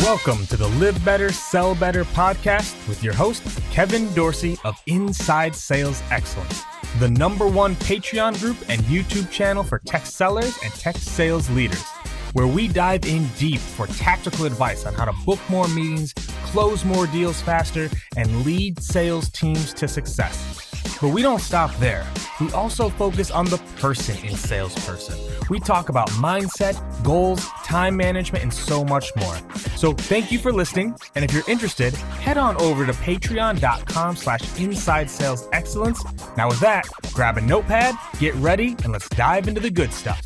Welcome to the Live Better, Sell Better podcast with your host, Kevin Dorsey of Inside Sales Excellence, the #1 Patreon group and YouTube channel for tech sellers and tech sales leaders, where we dive in deep for tactical advice on how to book more meetings, close more deals faster, and lead sales teams to success. But we don't stop there. We also focus on the person in salesperson. We talk about mindset, goals, time management, and so much more. So thank you for listening. And if you're interested, head on over to patreon.com/inside sales excellence. Now with that, grab a notepad, get ready, and let's dive into the good stuff.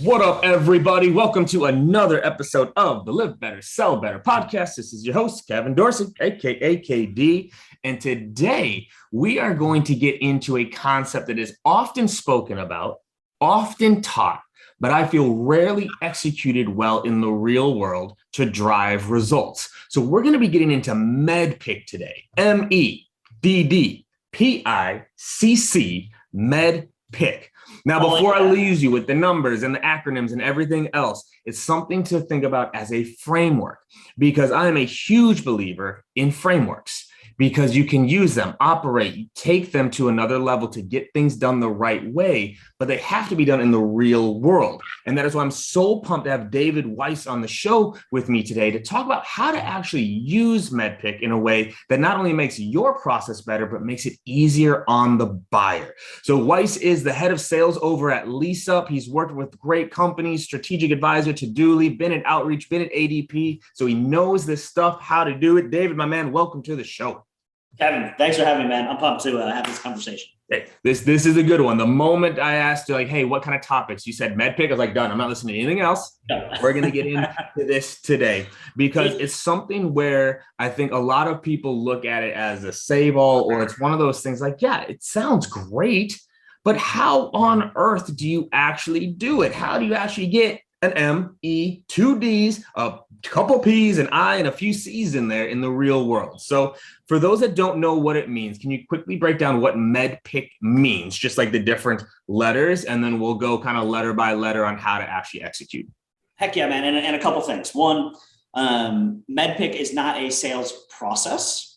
What up, everybody? Welcome to another episode of the Live Better, Sell Better podcast. This is your host, Kevin Dorsey, aka KD. And today we are going to get into a concept that is often spoken about, often taught, but I feel rarely executed well in the real world to results. So we're going to be getting into MEDDPICC today. MEDDPICC, MEDDPICC. Now, before I lose you with the numbers and the acronyms and everything else, it's something to think about as a framework, because I am a huge believer in frameworks, because you can use them, operate, take them to another level to get things done the right way, but they have to be done in the real world. And that is why I'm so pumped to have David Weiss on the show with me today to talk about how to actually use MEDDPICC in a way that not only makes your process better, but makes it easier on the buyer. So Weiss is the head of sales over at LeaseUp. He's worked with great companies, strategic advisor to Dooley, been at Outreach, been at ADP. So he knows this stuff, how to do it. David, my man, welcome to the show. Kevin, thanks for having me, man. I'm pumped to have this conversation. Hey, this is a good one. The moment I asked you, like, hey, what kind of topics? You said MEDDPICC. I was like, done. I'm not listening to anything else. No. We're going to get into this today because it's something where I think a lot of people look at it as a save all, or it's one of those things like, yeah, it sounds great, but how on earth do you actually do it? How do you actually get an M, E, 2 Ds, a couple P's, an I, and a few C's in there in the real world? So for those that don't know what it means, can you quickly break down what MEDDPICC means, just like the different letters, and then we'll go kind of letter by letter on how to actually execute? Heck yeah, man. And a couple things. One, MEDDPICC is not a sales processes,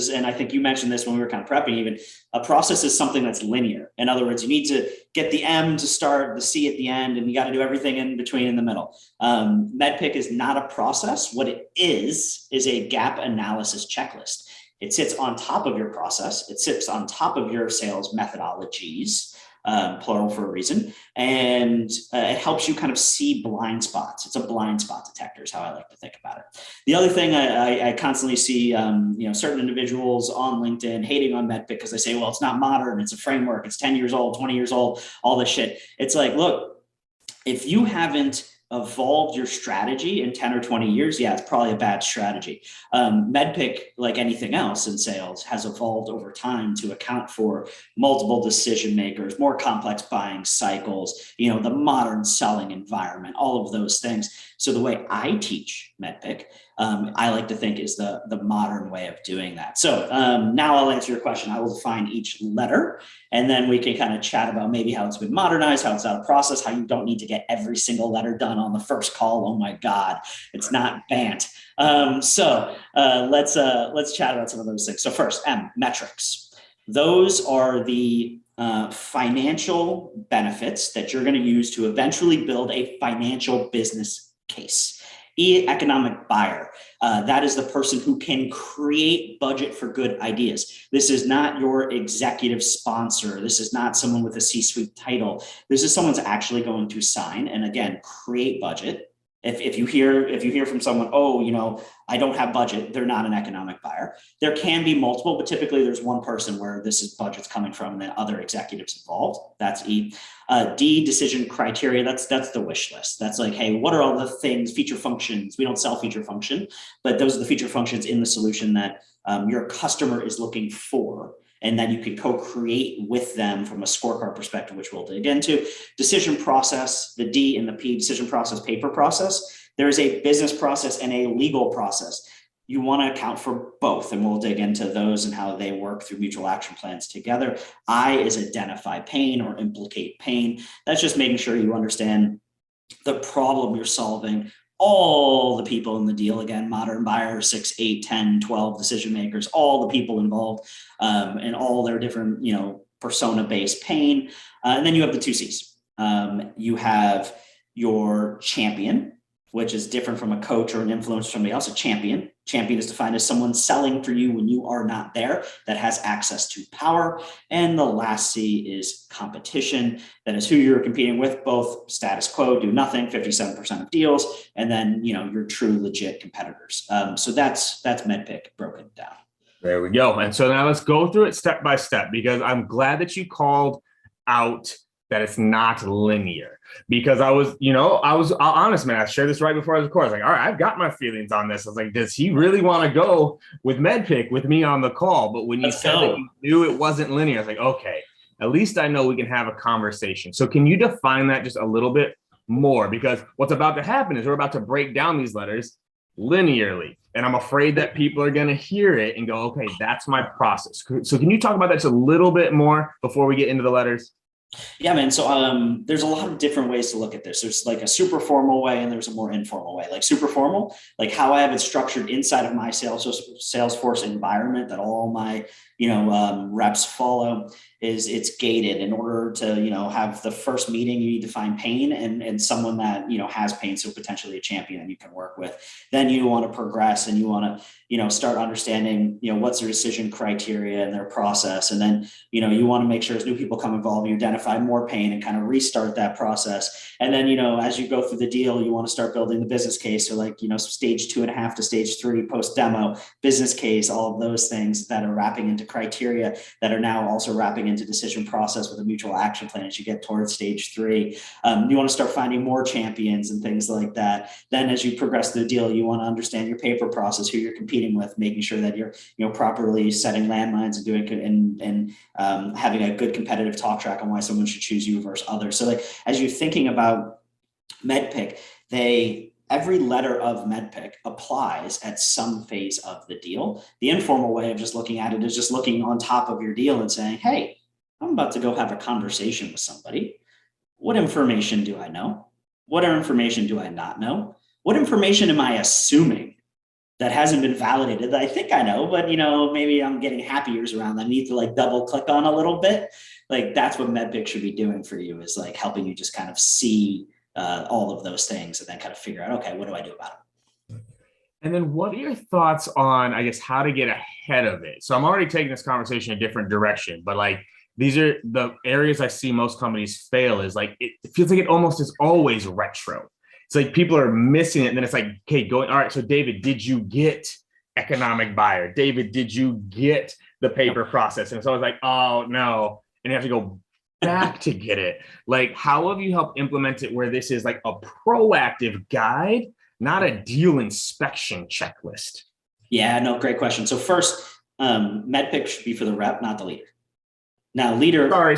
and I think you mentioned this when we were kind of prepping even, a process is something that's linear. In other words, you need to get the M to start, the C at the end, and you got to do everything in between in the middle. MEDDPICC is not a process. What it is a gap analysis checklist. It sits on top of your process. It sits on top of your sales methodologies, plural for a reason. And it helps you kind of see blind spots. It's a blind spot detector is how I like to think about it. The other thing I constantly see, certain individuals on LinkedIn hating on MEDDPICC because they say, well, it's not modern. It's a framework. It's 10 years old, 20 years old, all this shit. It's like, look, if you haven't evolved your strategy in 10 or 20 years, yeah, it's probably a bad strategy. MEDDPICC, like anything else in sales, has evolved over time to account for multiple decision makers, more complex buying cycles, the modern selling environment, all of those things. So the way I teach MEDDPICC, I like to think is the modern way of doing that. So now I'll answer your question. I will define each letter, and then we can kind of chat about maybe how it's been modernized, how it's out of process, how you don't need to get every single letter done on the first call. Oh my God, it's not BANT. So let's chat about some of those things. So first, M, metrics. Those are the financial benefits that you're going to use to eventually build a financial business case. E, economic buyer. That is the person who can create budget for good ideas. This is not your executive sponsor. This is not someone with a C-suite title. This is someone's actually going to sign and, again, create budget. If you hear from someone, oh, I don't have budget, they're not an economic buyer. There can be multiple, but typically there's one person where this is budget's coming from and then other executives involved. That's E. D, decision criteria. That's the wish list. That's like, hey, what are all the things, feature functions? We don't sell feature function, but those are the feature functions in the solution that your customer is looking for, and then you can co-create with them from a scorecard perspective, which we'll dig into. Decision process, the D and the P, decision process, paper process. There is a business process and a legal process. You want to account for both, and we'll dig into those and how they work through mutual action plans together. I is identify pain or implicate pain. That's just making sure you understand the problem you're solving, all the people in the deal, again, modern buyers, 6, 8, 10, 12 decision makers, all the people involved, and all their different, persona-based pain. And then you have the 2 C's. You have your champion, which is different from a coach or an influencer or somebody else. A champion. Champion is defined as someone selling for you when you are not there, that has access to power. And the last C is competition. That is who you're competing with, both status quo, do nothing, 57% of deals, and then your true legit competitors. So that's MEDDPICC broken down. There we go. And so now let's go through it step by step, because I'm glad that you called out that it's not linear, because I'll honest, man, I shared this right before I was recording. I was like, all right, I've got my feelings on this. I was like, does he really want to go with MEDDPICC with me on the call? But when you said that you knew it wasn't linear, I was like, okay, at least I know we can have a conversation. So can you define that just a little bit more? Because what's about to happen is we're about to break down these letters linearly. And I'm afraid that people are going to hear it and go, okay, that's my process. So can you talk about that just a little bit more before we get into the letters? Yeah, man. So there's a lot of different ways to look at this. There's like a super formal way and there's a more informal way. Like super formal, like how I have it structured inside of my Salesforce environment that all my reps follow, is it's gated. In order to have the first meeting, you need to find pain and someone that has pain, so potentially a champion that you can work with. Then you want to progress and you want to start understanding what's their decision criteria and their process. And then you want to make sure as new people come involved, you identify more pain and kind of restart that process. And then as you go through the deal, you want to start building the business case. So like stage 2.5 to stage 3 post demo, business case, all of those things that are wrapping into criteria that are now also wrapping into decision process with a mutual action plan as you get towards stage 3. You want to start finding more champions and things like that. Then as you progress through the deal, you want to understand your paper process, who you're competing with, making sure that you're properly setting landmines and doing and having a good competitive talk track on why someone should choose you versus others. So like as you're thinking about MEDDPICC, every letter of MEDDPICC applies at some phase of the deal. The informal way of just looking at it is just looking on top of your deal and saying, hey, I'm about to go have a conversation with somebody. What information do I know? What information do I not know? What information am I assuming that hasn't been validated that I think I know, but maybe I'm getting happy years around that I need to like double click on a little bit. Like that's what MEDDPICC should be doing for you, is like helping you just kind of see all of those things and then kind of figure out, okay, what do I do about it? And then what are your thoughts on, I guess, how to get ahead of it? So I'm already taking this conversation a different direction, but like, these are the areas I see most companies fail, is like, it feels like it almost is always retro. It's like people are missing it. And then it's like, okay, all right, so David, did you get economic buyer? David, did you get the paper process? And so I was like, oh no. And you have to go back to get it. Like, how have you helped implement it where this is like a proactive guide, not a deal inspection checklist? Yeah, no, great question. So first, MEDDPICC should be for the rep, not the leader. Now, leader. Sorry.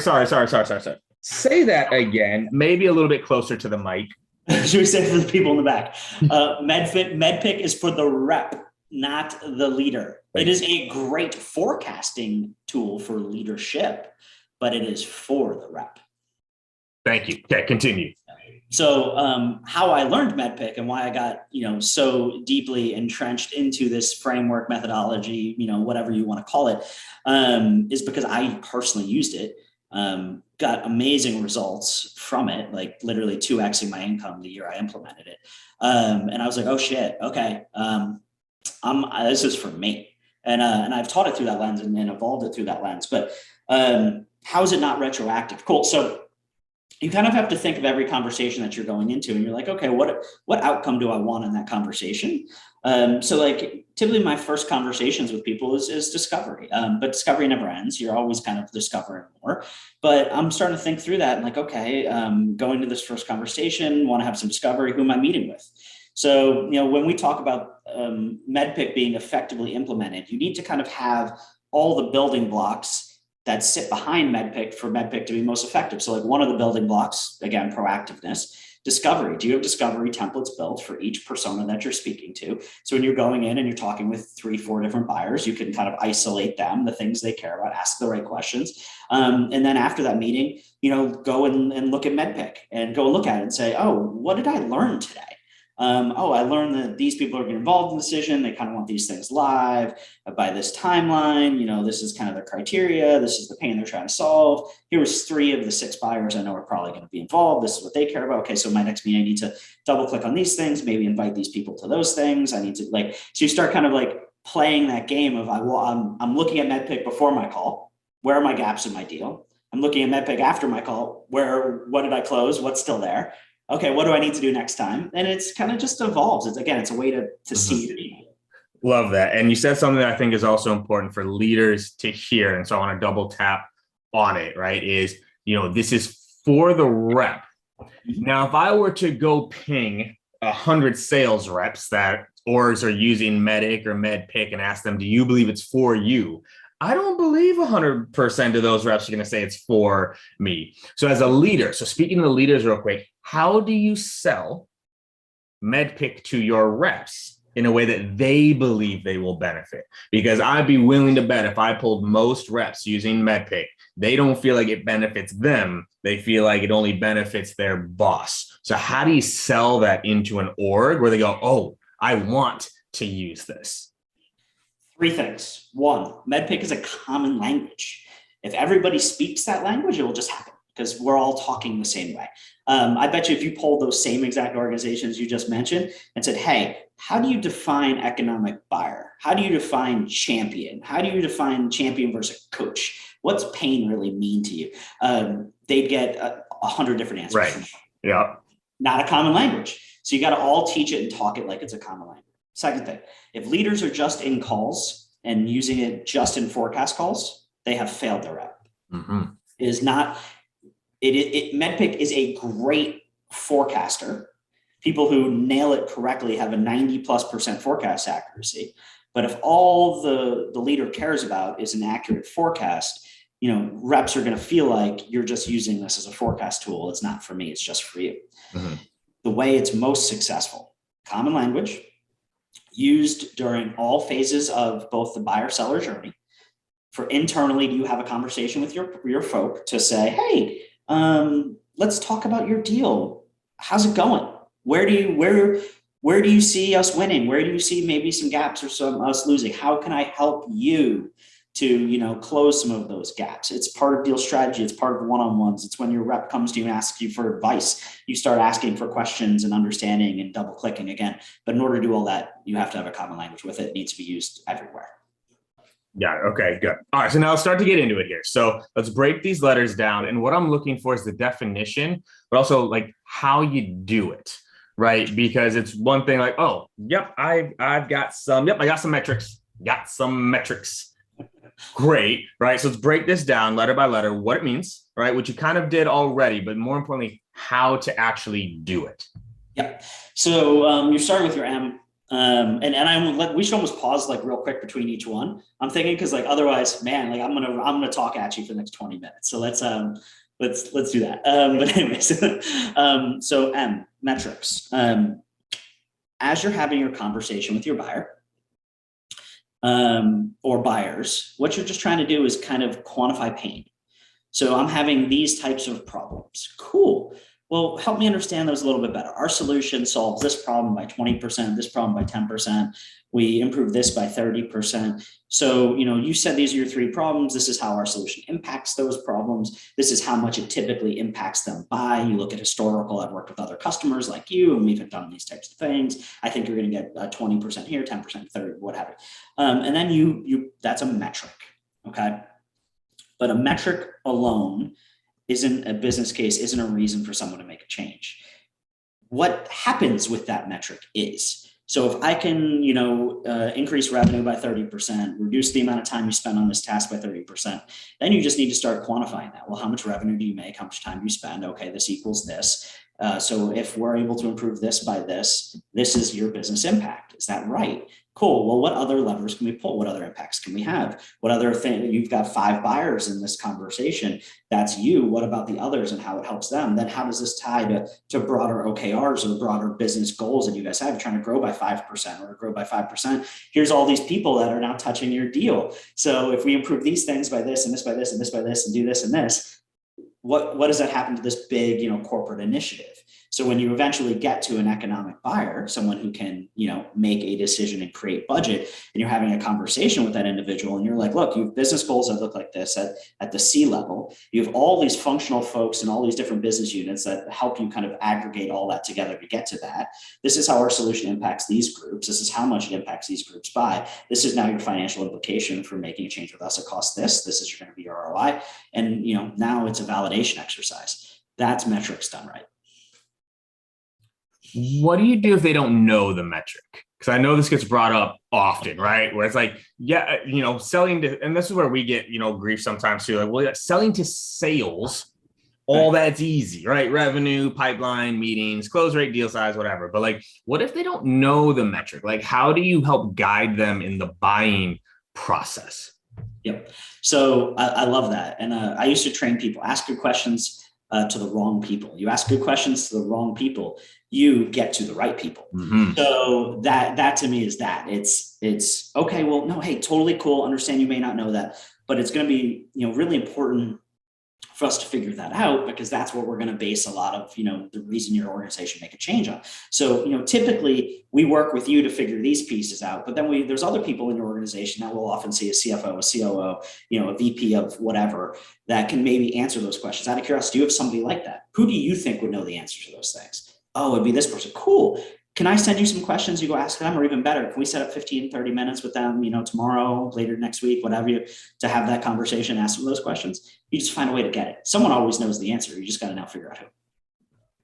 Say that again, maybe a little bit closer to the mic. Should we say for the people in the back? MEDDPICC is for the rep, not the leader. It is a great forecasting tool for leadership, but it is for the rep. Thank you. Okay, continue. So how I learned MEDDPICC and why I got so deeply entrenched into this framework methodology, whatever you want to call it, is because I personally used it. Got amazing results from it, like literally 2xing my income the year I implemented it. And I was like, oh shit, okay, this is for me. And I've taught it through that lens and evolved it through that lens. But how is it not retroactive? Cool. So you kind of have to think of every conversation that you're going into and you're like, okay, what outcome do I want in that conversation? So like typically my first conversations with people is discovery, but discovery never ends. You're always kind of discovering more, but I'm starting to think through that and like, okay, going to this first conversation, want to have some discovery, who am I meeting with? So, when we talk about MEDDPICC being effectively implemented, you need to kind of have all the building blocks that sit behind MEDDPICC for MEDDPICC to be most effective. So like one of the building blocks, again, proactiveness, discovery. Do you have discovery templates built for each persona that you're speaking to? So when you're going in and you're talking with 3-4 different buyers, you can kind of isolate them, the things they care about, ask the right questions. And then after that meeting, go and look at MEDDPICC and go look at it and say, oh, what did I learn today? Oh, I learned that these people are getting involved in the decision. They kind of want these things live by this timeline. You know, this is kind of their criteria. This is the pain they're trying to solve. Here was 3 of the 6 buyers I know are probably going to be involved. This is what they care about. Okay, so my next meeting, I need to double click on these things, maybe invite these people to those things. I need to so you start kind of playing that game of I'm looking at MEDDPICC before my call. Where are my gaps in my deal? I'm looking at MEDDPICC after my call. What did I close? What's still there? Okay, what do I need to do next time? And it's kind of just evolves. It's a way to see people. Love that. And you said something that I think is also important for leaders to hear. And so I want to double tap on it, right? Is, this is for the rep. Now, if I were to go ping 100 sales reps that orgs are using MEDDPICC or MEDDPICC and ask them, do you believe it's for you? I don't believe 100% of those reps are going to say it's for me. So as a leader, so speaking to the leaders real quick, how do you sell MEDDPICC to your reps in a way that they believe they will benefit? Because I'd be willing to bet if I pulled most reps using MEDDPICC, they don't feel like it benefits them. They feel like it only benefits their boss. So how do you sell that into an org where they go, oh, I want to use this? 3 things. 1, MEDDPICC is a common language. If everybody speaks that language, it will just happen because we're all talking the same way. I bet you if you polled those same exact organizations you just mentioned and said, hey, how do you define economic buyer? How do you define champion? How do you define champion versus coach? What's pain really mean to you? They'd get 100 different answers. Right. Yeah. Not a common language. So you got to all teach it and talk it like it's a common language. Second thing, if leaders are just in calls and using it just in forecast calls, they have failed their rep. It is not, MEDDPICC is a great forecaster. People who nail it correctly have a 90+% forecast accuracy. But if all the leader cares about is an accurate forecast, reps are going to feel like you're just using this as a forecast tool. It's not for me. It's just for you. The way it's most successful, common language, used during all phases of both the buyer-seller journey. For internally, do you have a conversation with your folk to say, hey, let's talk about your deal. How's it going? Where do you see us winning? Where do you see maybe some gaps or some us losing? How can I help you to close some of those gaps? It's part of deal strategy. It's part of one-on-ones. It's when your rep comes to you and asks you for advice. You start asking for questions and understanding and double clicking again. But in order to do all that, you have to have a common language with it. It needs to be used everywhere. Yeah. Okay, good. All right. So now let's start to get into it here. So let's break these letters down. And what I'm looking for is the definition, but also how you do it, right? Because it's one thing oh, yep, I got some metrics, Great, right? So let's break this down letter by letter, what it means, right? Which you kind of did already, but more importantly, how to actually do it. Yep. So you're starting with your M. And we should almost pause real quick between each one. I'm thinking because otherwise, man, I'm gonna talk at you for the next 20 minutes. So let's do that. But anyways, so M, metrics. As you're having your conversation with your buyer, or buyers, what you're just trying to do is kind of quantify pain. So I'm having these types of problems. Cool. Well, help me understand those a little bit better. Our solution solves this problem by 20%, this problem by 10%. We improve this by 30%. So, you said these are your 3 problems. This is how our solution impacts those problems. This is how much it typically impacts them by. You look at historical. I've worked with other customers like you, and we've done these types of things. I think you're going to get 20% here, 10%, 30%, whatever. And then that's a metric. Okay. But a metric alone isn't a business case, isn't a reason for someone to make a change. What happens with that metric is, so if I can, increase revenue by 30%, reduce the amount of time you spend on this task by 30%, then you just need to start quantifying that. Well, how much revenue do you make? How much time do you spend? Okay, this equals this. So if we're able to improve this by this, this is your business impact. Is that right? Cool. Well, what other levers can we pull? What other impacts can we have? What other thing? You've got 5 buyers in this conversation. That's you. What about the others and how it helps them? Then how does this tie to broader OKRs or broader business goals that you guys have? You're trying to grow by 5% or grow by 5%. Here's all these people that are now touching your deal. So if we improve these things by this and this by this and this by this and do this and this, what does that happen to this big, corporate initiative? So when you eventually get to an economic buyer, someone who can, make a decision and create budget, and you're having a conversation with that individual and you're like, look, you have business goals that look like this at the C level. You have all these functional folks and all these different business units that help you kind of aggregate all that together to get to that. This is how our solution impacts these groups. This is how much it impacts these groups by. This is now your financial implication for making a change with us. It costs this. This is going to be your ROI. And, now it's a validation exercise. That's metrics done right. What do you do if they don't know the metric? Because I know this gets brought up often, right? Where it's like, selling to, and this is where we get, grief sometimes too. Like, well, selling to sales, all that's easy, right? Revenue, pipeline, meetings, close rate, deal size, whatever. But like, what if they don't know the metric? Like, how do you help guide them in the buying process? Yep. So I love that. And I used to train people, ask good questions to the wrong people. You ask good questions to the wrong people, you get to the right people. Mm-hmm. So that to me is that it's okay. Well, no, hey, totally cool. Understand you may not know that, but it's going to be, really important for us to figure that out, because that's what we're going to base a lot of, the reason your organization make a change on. So, typically we work with you to figure these pieces out, but then there's other people in your organization that we'll often see, a CFO, a COO, a VP of whatever, that can maybe answer those questions. Out of curiosity, do you have somebody like that? Who do you think would know the answer to those things? Oh, it'd be this person. Cool. Can I send you some questions? You go ask them, or even better, can we set up 15, 30 minutes with them, tomorrow, later next week, whatever, to have that conversation, ask them those questions? You just find a way to get it. Someone always knows the answer. You just got to now figure out who.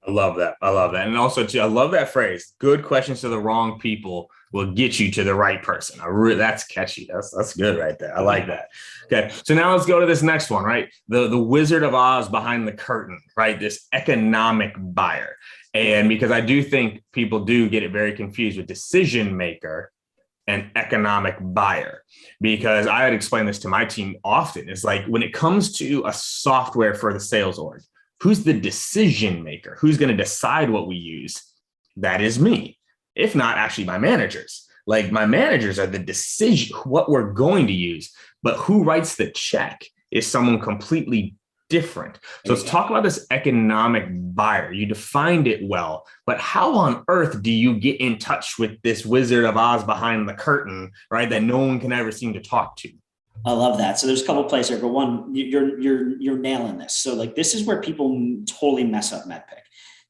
I love that. And also too, I love that phrase. Good questions to the wrong people will get you to the right person. That's catchy. That's good right there. I like that. Okay. So now let's go to this next one, right? The Wizard of Oz behind the curtain, right? This economic buyer. And because I do think people do get it very confused with decision maker and economic buyer, because I would explain this to my team often. It's like, when it comes to a software for the sales org, who's the decision maker? Who's going to decide what we use? That is me. If not, actually my managers. Like, my managers are the decision, what we're going to use, but who writes the check is someone completely different. So let's talk about this economic buyer. You defined it well, but how on earth do you get in touch with this Wizard of Oz behind the curtain, right? That no one can ever seem to talk to. I love that. So there's a couple of places. But one, you're nailing this. So like, this is where people totally mess up MEDDPICC.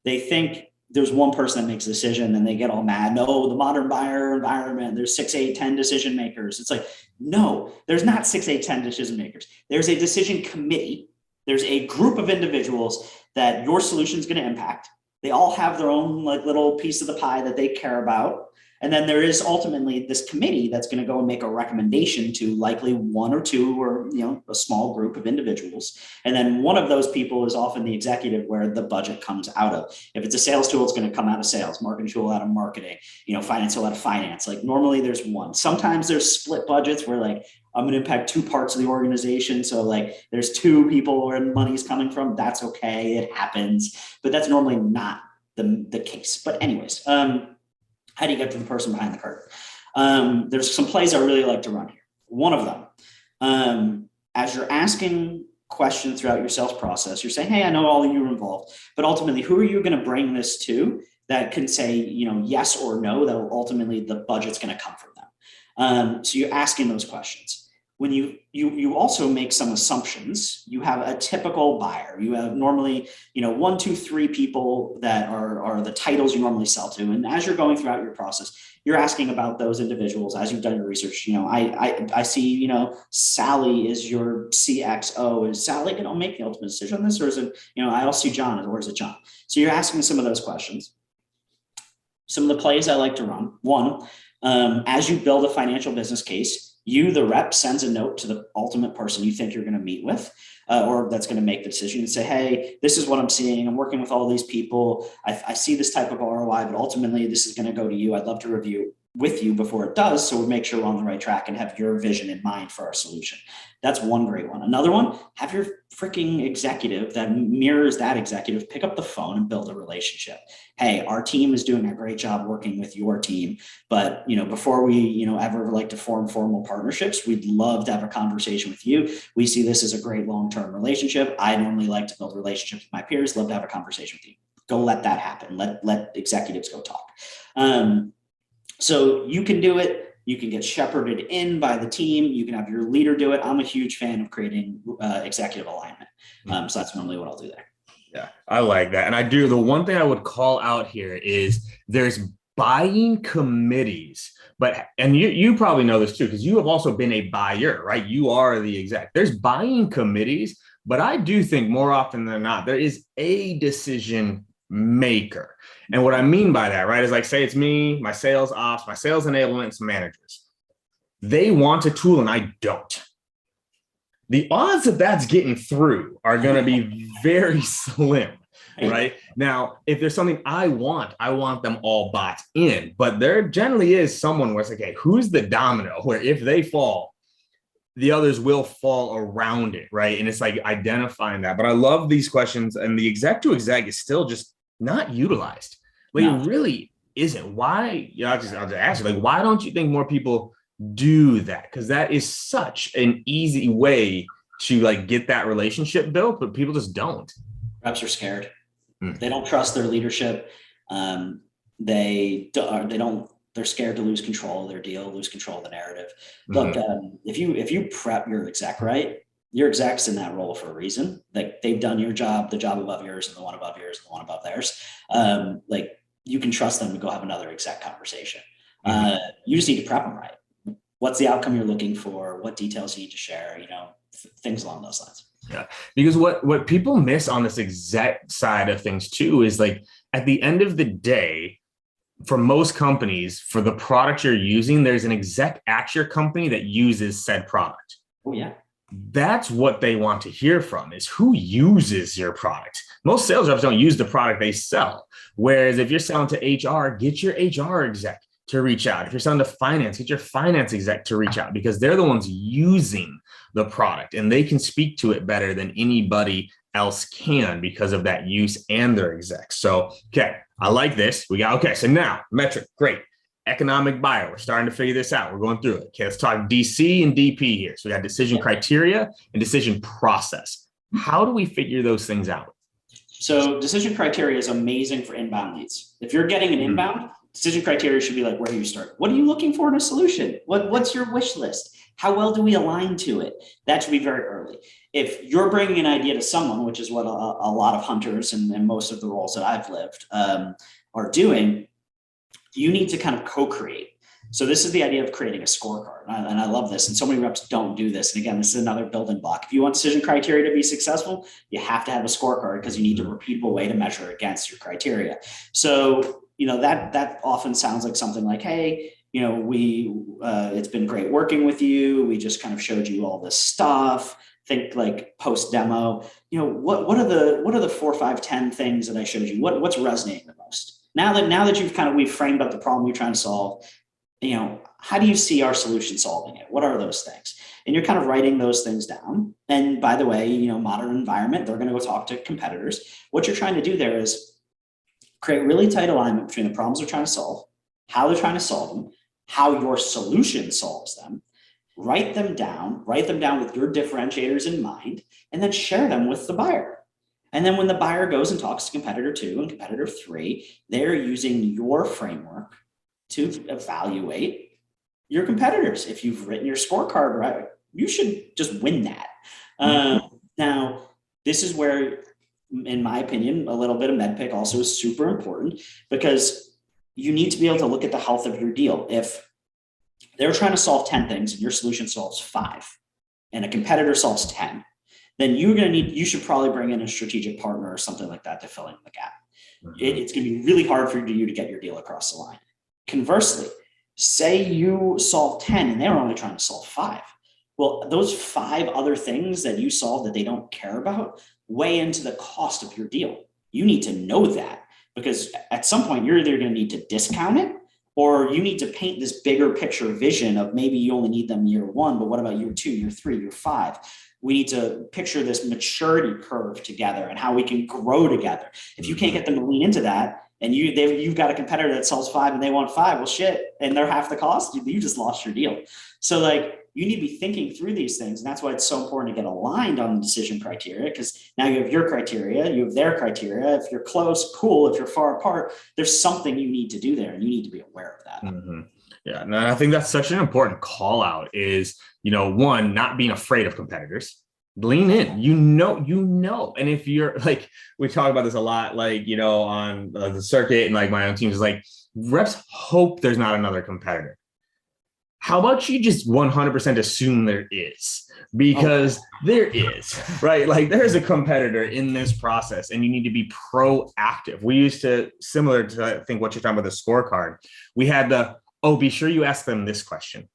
They think there's one person that makes a decision and they get all mad. No, the modern buyer environment, there's 6, 8, 10 decision makers. It's like, no, there's not 6, 8, 10 decision makers. There's a decision committee. There's a group of individuals that your solution is going to impact. They all have their own like little piece of the pie that they care about. And then there is ultimately this committee that's going to go and make a recommendation to likely one or two, or, a small group of individuals. And then one of those people is often the executive, where the budget comes out of. If it's a sales tool, it's going to come out of sales, marketing tool out of marketing, finance tool out of finance. Like, normally there's one. Sometimes there's split budgets where like, I'm going to impact two parts of the organization. So like, there's two people where money's coming from. That's okay. It happens, but that's normally not the case. But anyways, how do you get to the person behind the curtain? There's some plays I really like to run here. One of them, as you're asking questions throughout your sales process, you're saying, hey, I know all of you are involved, but ultimately, who are you going to bring this to that can say, yes or no, that ultimately the budget's going to come from them? So you're asking those questions. When you also make some assumptions. You have a typical buyer. You have normally, 1, 2, 3 people that are the titles you normally sell to. And as you're going throughout your process, you're asking about those individuals as you've done your research. I see, Sally is your CXO. Is Sally going to make the ultimate decision on this? Or is it, I also see John, or is it John? So you're asking some of those questions. Some of the plays I like to run. One, as you build a financial business case, you, the rep, sends a note to the ultimate person you think you're going to meet with, or that's going to make the decision, and say, hey, this is what I'm seeing. I'm working with all these people. I see this type of ROI, but ultimately this is going to go to you. I'd love to review with you before it does. So we make sure we're on the right track and have your vision in mind for our solution. That's one great one. Another one, have your freaking executive that mirrors that executive pick up the phone and build a relationship. Hey, our team is doing a great job working with your team, but before we ever like to form formal partnerships, we'd love to have a conversation with you. We see this as a great long-term relationship. I normally like to build relationships with my peers. Love to have a conversation with you. Go let that happen. Let executives go talk. So you can do it. You can get shepherded in by the team. You can have your leader do it. I'm a huge fan of creating executive alignment. So that's normally what I'll do there. Yeah, I like that. And I do. The one thing I would call out here is there's buying committees, and you probably know this too, because you have also been a buyer, right? You are the exec. There's buying committees, but I do think more often than not, there is a decision maker. And what I mean by that, right, is like, say it's me, my sales ops, my sales enablement, some managers. They want a tool and I don't. The odds that that's getting through are going to be very slim, right? Now, if there's something I want them all bought in, but there generally is someone where it's like, okay, who's the domino where if they fall, the others will fall around it, right? And it's like identifying that. But I love these questions, and the exec to exec is still just not utilized. Like no. It really isn't. Why? I'll just ask you, like, why don't you think more people do that? Because that is such an easy way to like get that relationship built, but people just don't. Reps are scared. They don't trust their leadership. They're scared to lose control of their deal, lose control of the narrative. Look, if you prep your exec right, your exec's in that role for a reason. Like they've done your job, the job above yours, and the one above yours, and the one above theirs. Like you can trust them to go have another exec conversation. You just need to prep them right. What's the outcome you're looking for? What details you need to share? Things along those lines. Yeah, because what people miss on this exec side of things too is like at the end of the day, for most companies, for the product you're using, there's an exec at your company that uses said product. Oh yeah. That's what they want to hear from, is who uses your product. Most sales reps don't use the product they sell. Whereas if you're selling to HR, get your HR exec to reach out. If you're selling to finance, get your finance exec to reach out, because they're the ones using the product and they can speak to it better than anybody else can because of that use and their execs. So, okay, I like this. So now metric, great. Economic buyer, we're starting to figure this out. We're going through it. Okay, let's talk DC and DP here. So we got decision criteria and decision process. How do we figure those things out? So decision criteria is amazing for inbound leads. If you're getting an inbound, decision criteria should be like, where do you start? What are you looking for in a solution? What's your wish list? How well do we align to it? That should be very early. If you're bringing an idea to someone, which is what a lot of hunters and most of the roles that I've lived are doing, you need to kind of co-create. So this is the idea of creating a scorecard. And I love this. And so many reps don't do this. And again, this is another building block. If you want decision criteria to be successful, you have to have a scorecard because you need a repeatable way to measure against your criteria. So, that often sounds like something like, hey, it's been great working with you. We just kind of showed you all this stuff. Think like post demo, what are the 4, 5, 10 things that I showed you? What's resonating the most? Now that we've framed up the problem you're trying to solve, how do you see our solution solving it? What are those things? And you're kind of writing those things down. And by the way, modern environment, they're going to go talk to competitors. What you're trying to do there is create really tight alignment between the problems they're trying to solve, how they're trying to solve them, how your solution solves them. Write them down with your differentiators in mind, and then share them with the buyer. And then when the buyer goes and talks to competitor 2 and competitor 3, they're using your framework to evaluate your competitors. If you've written your scorecard right, you should just win that. Now, this is where, in my opinion, a little bit of MEDDPICC also is super important, because you need to be able to look at the health of your deal. If they're trying to solve 10 things and your solution solves 5 and a competitor solves 10, then you should probably bring in a strategic partner or something like that to fill in the gap. It's going to be really hard for you to get your deal across the line. Conversely, say you solve 10 and they're only trying to solve 5. Well, those 5 other things that you solve that they don't care about weigh into the cost of your deal. You need to know that, because at some point you're either going to need to discount it Or you need to paint this bigger picture vision of maybe you only need them year 1, but what about year 2, year 3, year 5? We need to picture this maturity curve together and how we can grow together. If you can't get them to lean into that, and you've got a competitor that sells 5 and they want 5, well, shit, and they're half the cost, you just lost your deal. So like, you need to be thinking through these things. And that's why it's so important to get aligned on the decision criteria, because now you have your criteria, you have their criteria. If you're close, cool. If you're far apart, there's something you need to do there, and you need to be aware of that. Mm-hmm. Yeah. And I think that's such an important call out is, one, not being afraid of competitors. Lean in, and if you're like, we talk about this a lot, like, on the circuit and like my own teams is like, reps hope there's not another competitor. How about you just 100% assume there is, because there is, right? Like there's a competitor in this process and you need to be proactive. We used to, similar to, I think what you're talking about, the scorecard, we had be sure you ask them this question.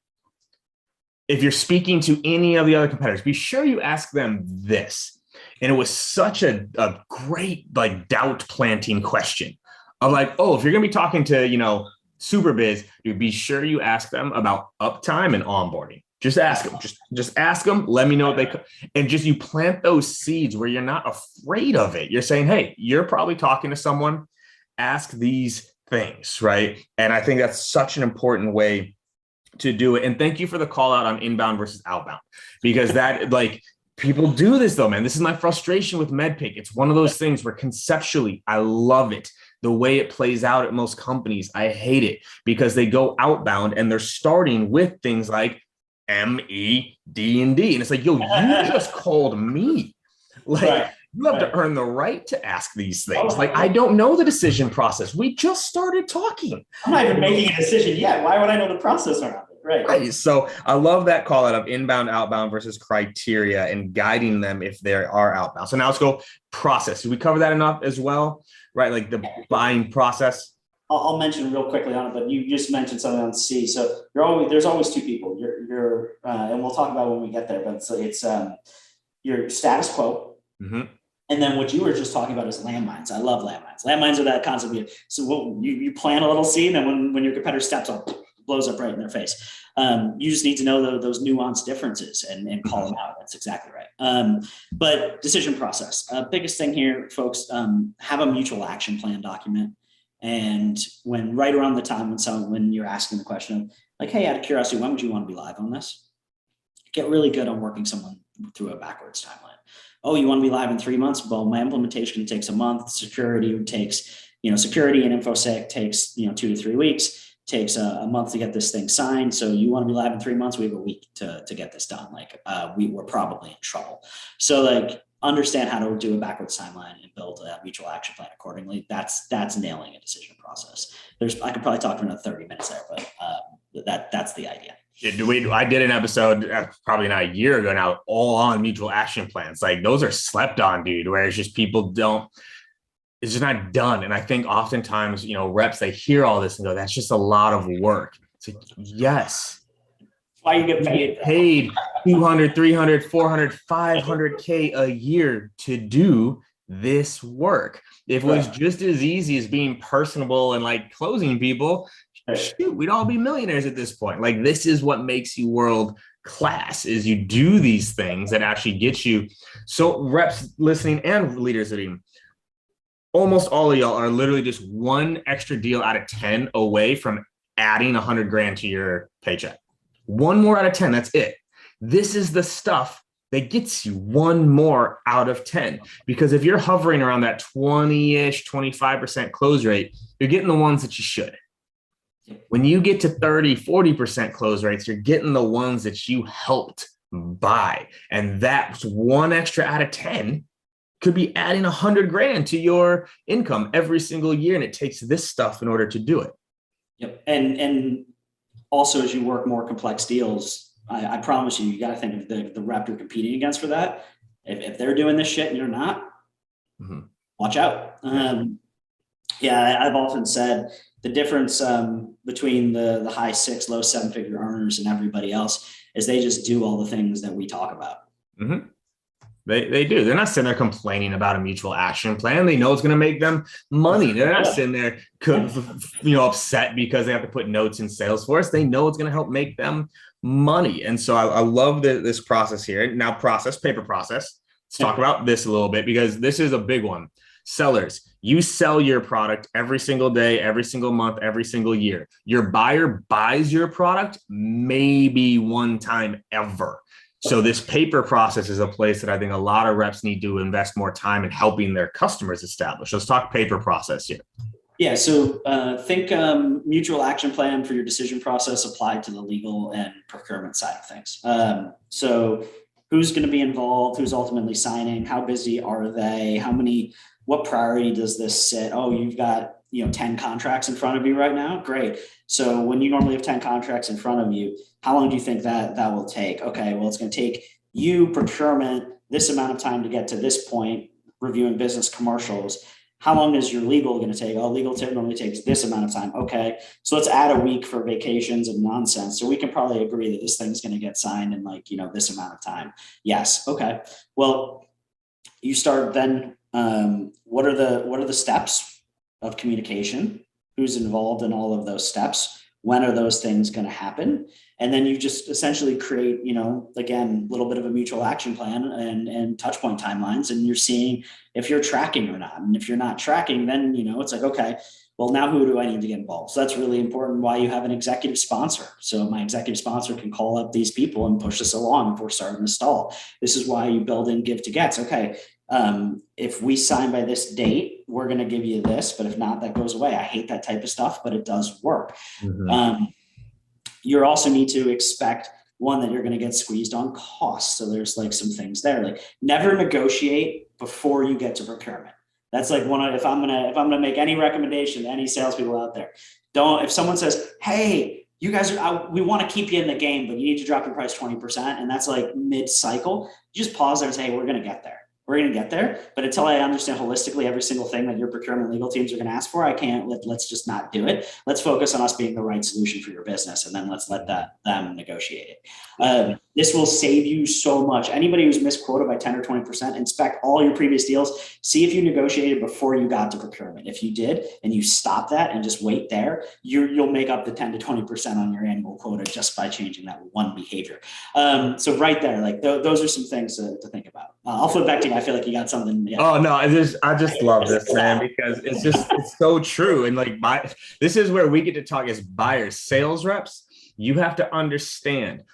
If you're speaking to any of the other competitors, be sure you ask them this. And it was such a great like doubt planting question of like, if you're going to be talking to, Super Biz, you'd be sure you ask them about uptime and onboarding. Just ask them, just ask them. Let me know what and just, you plant those seeds where you're not afraid of it. You're saying, hey, you're probably talking to someone, ask these things. Right. And I think that's such an important way to do it. And thank you for the call out on inbound versus outbound, because that like people do this though, man. This is my frustration with MEDDPICC. It's one of those things where conceptually, I love it. The way it plays out at most companies, I hate it because they go outbound and they're starting with things like MEDD. And it's like, yo, you just called me. Like, right. You have to earn the right to ask these things. Like, I don't know the decision process. We just started talking. I'm not even making a decision yet. Why would I know the process around it? Right. So I love that call out of inbound, outbound versus criteria and guiding them if they are outbound. So now let's go process. Did we cover that enough as well? Right. Like the buying process. I'll mention real quickly on it, but you just mentioned something on C. So there's always two people. And we'll talk about when we get there, but it's your status quo. Mm-hmm. And then what you were just talking about is landmines. I love landmines. Landmines are that concept. So you plant a little seed, and when your competitor steps up, blows up right in their face. You just need to know those nuanced differences and call them out. That's exactly right. But decision process, biggest thing here, folks, have a mutual action plan document. And right around the time when you're asking the question, like, hey, out of curiosity, when would you want to be live on this? Get really good on working someone through a backwards timeline. Oh, you want to be live in 3 months? Well, my implementation takes a month. Security takes, security and InfoSec takes, 2 to 3 weeks. Takes a month to get this thing signed. So you want to be live in 3 months? We have a week to get this done. Like we're probably in trouble. So like understand how to do a backwards timeline and build a mutual action plan accordingly. That's nailing a decision process. I could probably talk for another 30 minutes there, but that's the idea. I did an episode probably not a year ago now, all on mutual action plans. Like those are slept on, dude, where it's just it's just not done. And I think oftentimes, reps, they hear all this and go, that's just a lot of work. It's like, yes. Why you get paid 200, 300, 400, 500K a year to do this work. If it was just as easy as being personable and like closing people, shoot, we'd all be millionaires at this point. Like this is what makes you world class, is you do these things that actually get you. So reps listening and leaders listening, almost all of y'all are literally just one extra deal out of 10 away from adding 100 grand to your paycheck. One more out of 10. That's it. This is the stuff that gets you one more out of 10. Because if you're hovering around that 20-ish, 25% close rate, you're getting the ones that you should. When you get to 30, 40% close rates, you're getting the ones that you helped buy. And that's one extra out of 10 could be adding 100 grand to your income every single year. And it takes this stuff in order to do it. Yep. And also as you work more complex deals, I promise you got to think of the rep you're competing against for that. If they're doing this shit and you're not, watch out. I've often said the difference between the high 6, low 7-figure earners and everybody else is they just do all the things that we talk about. They do. They're not sitting there complaining about a mutual action plan. They know it's going to make them money. They're not sitting there, upset because they have to put notes in Salesforce. They know it's going to help make them money. And so I love this process here. Now, paper process. Let's talk about this a little bit because this is a big one. Sellers, you sell your product every single day, every single month, every single year. Your buyer buys your product maybe one time ever. So this paper process is a place that I think a lot of reps need to invest more time in helping their customers establish. Let's talk paper process here. Yeah, so think mutual action plan for your decision process applied to the legal and procurement side of things. So who's going to be involved? Who's ultimately signing? How busy are they? What priority does this sit? Oh, you've got 10 contracts in front of you right now. Great. So when you normally have 10 contracts in front of you, how long do you think that will take? Okay, well, it's going to take you procurement this amount of time to get to this point, reviewing business commercials. How long is your legal going to take? Oh, legal normally takes this amount of time. Okay, so let's add a week for vacations and nonsense. So we can probably agree that this thing's going to get signed in this amount of time. Yes. Okay. Well, you start then. What are the steps of communication? Who's involved in all of those steps? When are those things going to happen? And then you just essentially create, again, a little bit of a mutual action plan and touch point timelines. And you're seeing if you're tracking or not. And if you're not tracking, then, it's like, okay, well, now who do I need to get involved? So that's really important why you have an executive sponsor. So my executive sponsor can call up these people and push us along if we're starting to stall. This is why you build in give to gets. Okay. If we sign by this date, we're going to give you this, but if not, that goes away. I hate that type of stuff, but it does work. Mm-hmm. You also need to expect that you're going to get squeezed on costs. So there's some things there, never negotiate before you get to procurement. That's if I'm going to make any recommendation to any salespeople out there, if someone says, hey, you guys we want to keep you in the game, but you need to drop your price 20%. And that's mid cycle, you just pause there and say, hey, we're going to get there. We're going to get there. But until I understand holistically every single thing that your procurement legal teams are going to ask for, I can't let's just not do it. Let's focus on us being the right solution for your business. And then let's let them negotiate it. This will save you so much. Anybody who's misquoted by 10 or 20%, inspect all your previous deals. See if you negotiated before you got to procurement. If you did, and you stop that and just wait there, you'll make up the 10 to 20% on your annual quota just by changing that one behavior. So right there, those are some things to think about. I'll flip back to you. I feel like you got something. Yeah. Oh no, I just love this, man, because it's so true. And this is where we get to talk as buyers, sales reps. You have to understand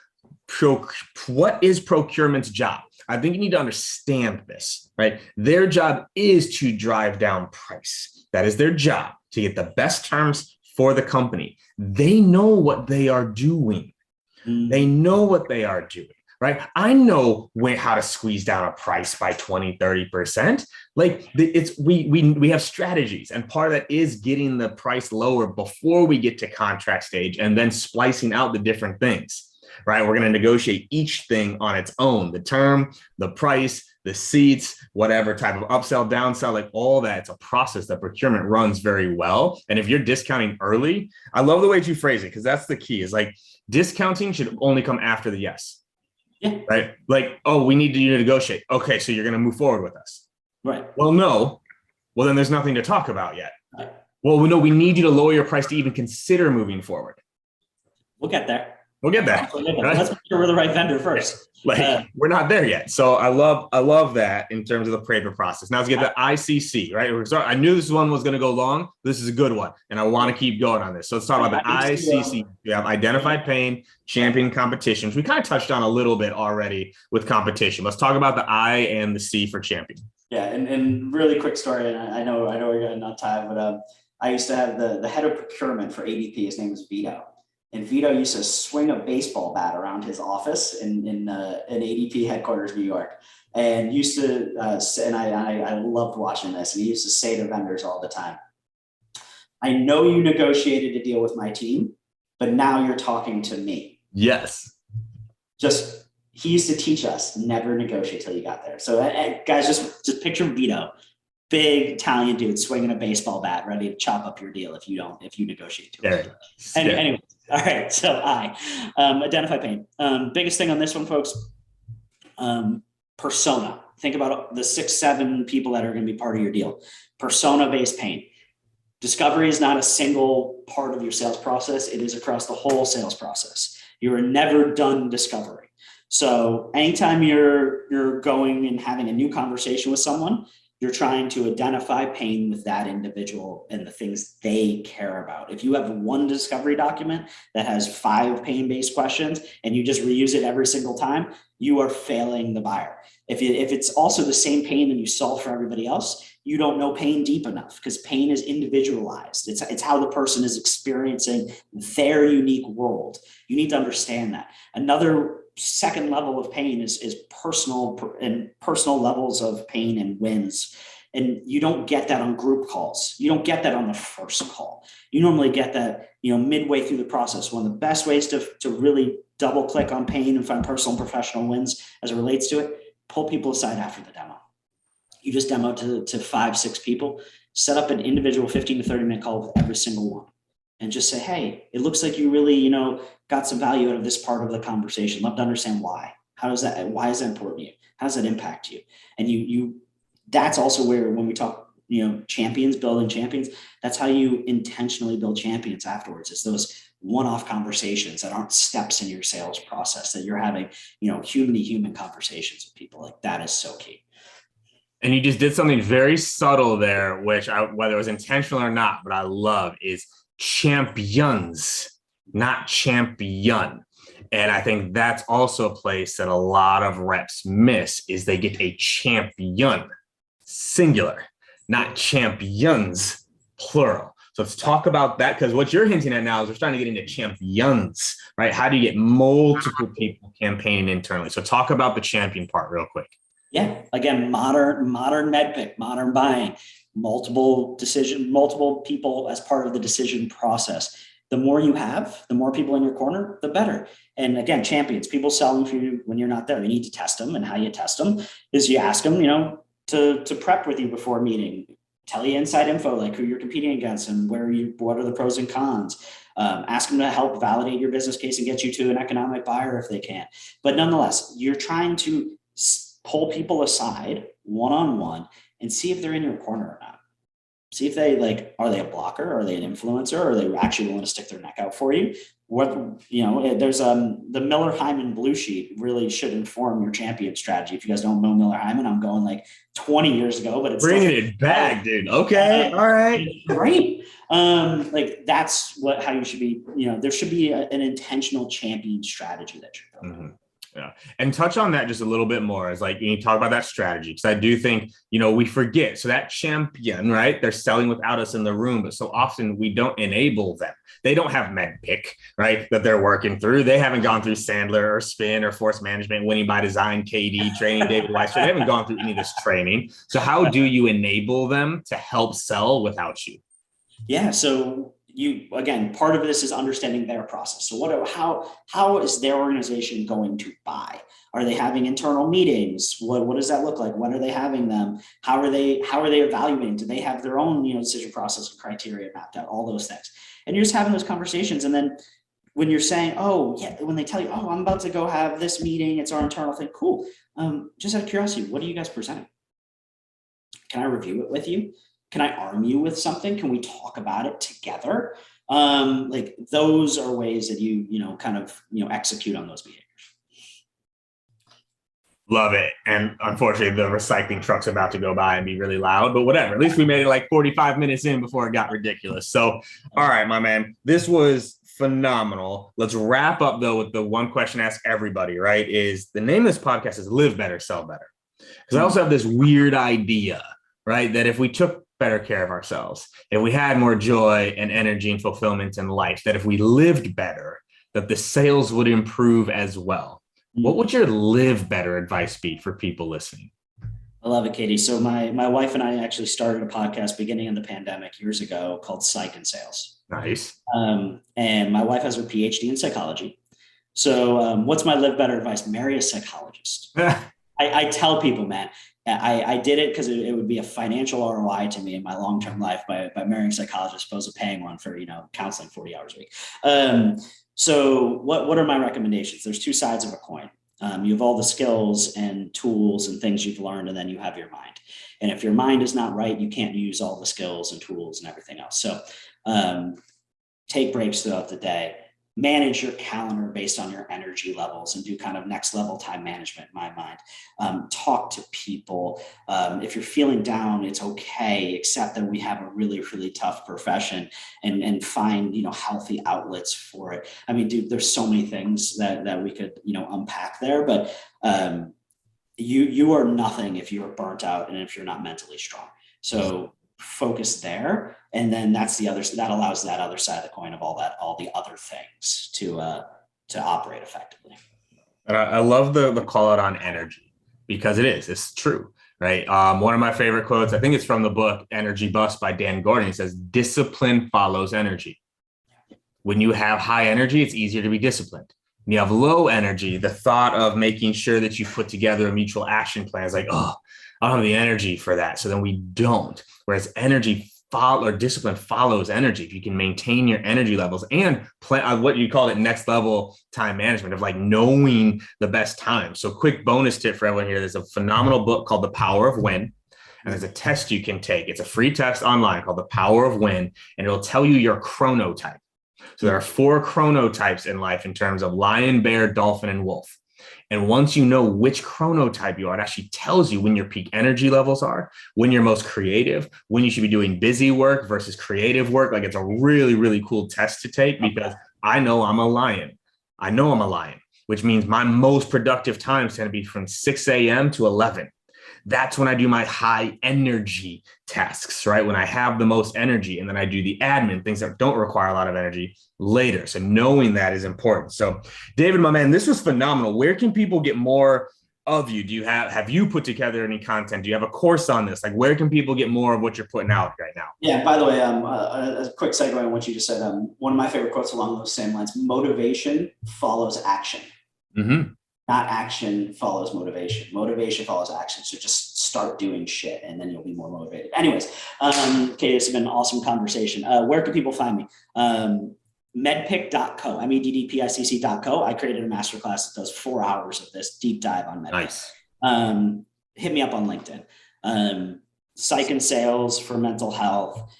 what is procurement's job. I think you need to understand this, right? Their job is to drive down price. That is their job, to get the best terms for the company. They know what they are doing. They know what they are doing. Right. I know how to squeeze down a price by 20, 30%. We have strategies. And part of that is getting the price lower before we get to contract stage and then splicing out the different things. Right. We're going to negotiate each thing on its own, the term, the price, the seats, whatever type of upsell, downsell, all that. It's a process that procurement runs very well. And if you're discounting early, I love the way you phrase it, because that's the key is discounting should only come after the yes. Yeah. Right. Oh, we need you to negotiate. Okay. So you're going to move forward with us. Right. Well, no. Well, then there's nothing to talk about yet. Right. Well, no, we need you to lower your price to even consider moving forward. We'll get there. Right? Let's make sure we're the right vendor first. We're not there yet. So I love that in terms of the paper process. Now let's get the ICC, right? I knew this one was going to go long. This is a good one. And I want to keep going on this. So let's talk about the ICC. We have identified pain, champion competitions. We kind of touched on a little bit already with competition. Let's talk about the I and the C for champion. Yeah. And really quick story. And I know we're getting on time, but I used to have the head of procurement for ADP. His name was Vito. And Vito used to swing a baseball bat around his office in ADP headquarters, New York, and used to and I loved watching this. And he used to say to vendors all the time, "I know you negotiated a deal with my team, but now you're talking to me." Yes. He used to teach us never negotiate till you got there. So guys, just picture Vito, big Italian dude swinging a baseball bat, ready to chop up your deal if you negotiate too much. Anyway. All right, so identify pain. Biggest thing on this one, folks, persona. Think about the 6, 7 people that are going to be part of your deal. Persona-based pain. Discovery is not a single part of your sales process. It is across the whole sales process. You are never done discovery. So anytime you're going and having a new conversation with someone, you're trying to identify pain with that individual and the things they care about. If you have one discovery document that has 5 pain-based questions and you just reuse it every single time, you are failing the buyer. If it's also the same pain that you solve for everybody else, you don't know pain deep enough, because pain is individualized. It's how the person is experiencing their unique world. You need to understand that. Another second level of pain is personal levels of pain and wins. And you don't get that on group calls. You don't get that on the first call. You normally get that, midway through the process. One of the best ways to really double click on pain and find personal and professional wins as it relates to it, pull people aside after the demo. You just demo to 5, 6 people, set up an individual 15 to 30 minute call with every single one. And just say, hey, it looks like you really, got some value out of this part of the conversation. Love to understand why. Why is that important to you? How does that impact you? And that's also where, when we talk, champions, building champions, that's how you intentionally build champions afterwards. It's those one-off conversations that aren't steps in your sales process, that you're having, human to human conversations with people. Like, that is so key. And you just did something very subtle there, which whether it was intentional or not, but I love, is champions, not champion. And I think that's also a place that a lot of reps miss, is they get a champion, singular, not champions, plural. So let's talk about that, because what you're hinting at now is we're starting to get into champions, right? How do you get multiple people campaigning internally? So talk about the champion part real quick. Yeah. Again, modern MEDDPICC, modern buying, multiple people as part of the decision process. The more you have, the more people in your corner, the better. And again, champions, people selling for you when you're not there. You need to test them. And how you test them is you ask them, to prep with you before a meeting, tell you inside info, like who you're competing against and what are the pros and cons. Ask them to help validate your business case and get you to an economic buyer if they can. But nonetheless, you're trying to pull people aside one-on-one and see if they're in your corner or not. See if they are they a blocker? Are they an influencer? Or are they actually willing to stick their neck out for you? There's the Miller-Hyman blue sheet really should inform your champion strategy. If you guys don't know Miller-Hyman, I'm going like 20 years ago, but it's bringing it back, dude. Okay. All right. Great. That's how you should be, there should be an intentional champion strategy that you're building. Mm-hmm. Yeah. And touch on that just a little bit more, as you talk about that strategy. Because I do think, we forget. So that champion, right? They're selling without us in the room, but so often we don't enable them. They don't have MEDDPICC, right? That they're working through. They haven't gone through Sandler or Spin or Force Management, Winning by Design, KD training, David Weiss. They haven't gone through any of this training. So how do you enable them to help sell without you? Yeah. So again, part of this is understanding their process. So how is their organization going to buy? Are they having internal meetings? What does that look like? When are they having them? How are they evaluating? Do they have their own, decision process and criteria mapped out? All those things. And you're just having those conversations. And then when you're saying, when they tell you, I'm about to go have this meeting, it's our internal thing. Cool. Just out of curiosity, what are you guys presenting? Can I review it with you? Can I arm you with something? Can we talk about it together? Those are ways that you execute on those behaviors. Love it. And unfortunately, the recycling truck's about to go by and be really loud, but whatever. At least we made it like 45 minutes in before it got ridiculous. So, all right, my man, this was phenomenal. Let's wrap up though with the one question I ask everybody, right? Is the name of this podcast is Live Better, Sell Better. Because I also have this weird idea, right? That if we took better care of ourselves, if we had more joy and energy and fulfillment in life, that if we lived better, that the sales would improve as well. What would your live better advice be for people listening? I love it, Katie. So my wife and I actually started a podcast beginning of the pandemic years ago called Psych and Sales. Nice. And my wife has her PhD in psychology. So what's my live better advice? Marry a psychologist. I tell people, man, I did it because it would be a financial ROI to me in my long-term life by marrying a psychologist, as opposed to paying one for, counseling 40 hours a week. So what are my recommendations? There's two sides of a coin. You have all the skills and tools and things you've learned, and then you have your mind. And if your mind is not right, you can't use all the skills and tools and everything else. So take breaks throughout the day, manage your calendar based on your energy levels, and do kind of next level time management in my mind. Talk to people. If you're feeling down, it's okay. Accept that we have a really, really tough profession, and find, healthy outlets for it. I mean, dude, there's so many things that we could, unpack there, but you are nothing if you are burnt out and if you're not mentally strong. So focus there. And then that allows that other side of the coin of all the other things to operate effectively. And I love the call out on energy, because it's true, right? One of my favorite quotes, I think it's from the book Energy Bust by Dan Gordon. He says, discipline follows energy. When you have high energy, it's easier to be disciplined. When you have low energy, the thought of making sure that you put together a mutual action plan is like, oh, I don't have the energy for that. So then we don't. Whereas discipline follows energy. If you can maintain your energy levels and plan what you call it next level time management of like knowing the best time. So quick bonus tip for everyone here. There's a phenomenal book called The Power of When. And there's a test you can take. It's a free test online called The Power of When, and it'll tell you your chronotype. So there are 4 chronotypes in life in terms of lion, bear, dolphin, and wolf. And once you know which chronotype you are, it actually tells you when your peak energy levels are, when you're most creative, when you should be doing busy work versus creative work. Like, it's a really, really cool test to take, because I know I'm a lion. Which means my most productive times tend to be from 6 a.m. to 11. That's when I do my high energy tasks, right? When I have the most energy, and then I do the admin, things that don't require a lot of energy later. So knowing that is important. So David, my man, this was phenomenal. Where can people get more of you? Have you put together any content? Do you have a course on this? Like, where can people get more of what you're putting out right now? Yeah, by the way, a quick segue on what you just said. One of my favorite quotes along those same lines: motivation follows action. Mm-hmm. Not action follows motivation. Motivation follows action. So just start doing shit, and then you'll be more motivated. Anyways, okay, this has been an awesome conversation. Where can people find me? MEDDPICC.co, MEDDPICC.co. I created a masterclass that does 4 hours of this deep dive on MEDDPICC. Nice. Hit me up on LinkedIn. Psych and sales for mental health.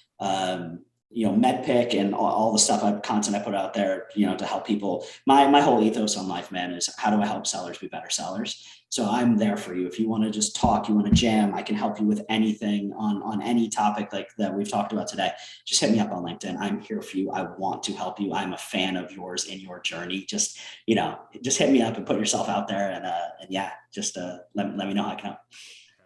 MEDDPICC and all the content I put out there, to help people. My whole ethos on life, man, is how do I help sellers be better sellers? So I'm there for you. If you want to just talk, you want to jam, I can help you with anything on any topic like that we've talked about today. Just hit me up on LinkedIn. I'm here for you. I want to help you. I'm a fan of yours in your journey. Just hit me up and put yourself out there, and let me know how I can help.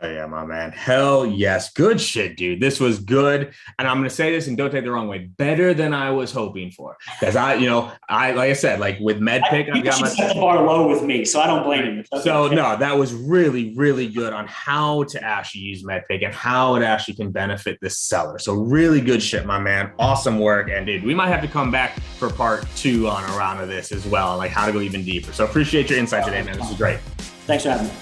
Oh yeah, my man. Hell yes. Good shit, dude. This was good. And I'm going to say this, and don't take the wrong way, better than I was hoping for. Because like I said, like with MEDDPICC, I've got set the bar low with me, so I don't blame you. So no, that was really, really good on how to actually use MEDDPICC and how it actually can benefit this seller. So really good shit, my man. Awesome work. And dude, we might have to come back for part 2 on a round of this as well, like how to go even deeper. So appreciate your insight today, man. This is great. Thanks for having me.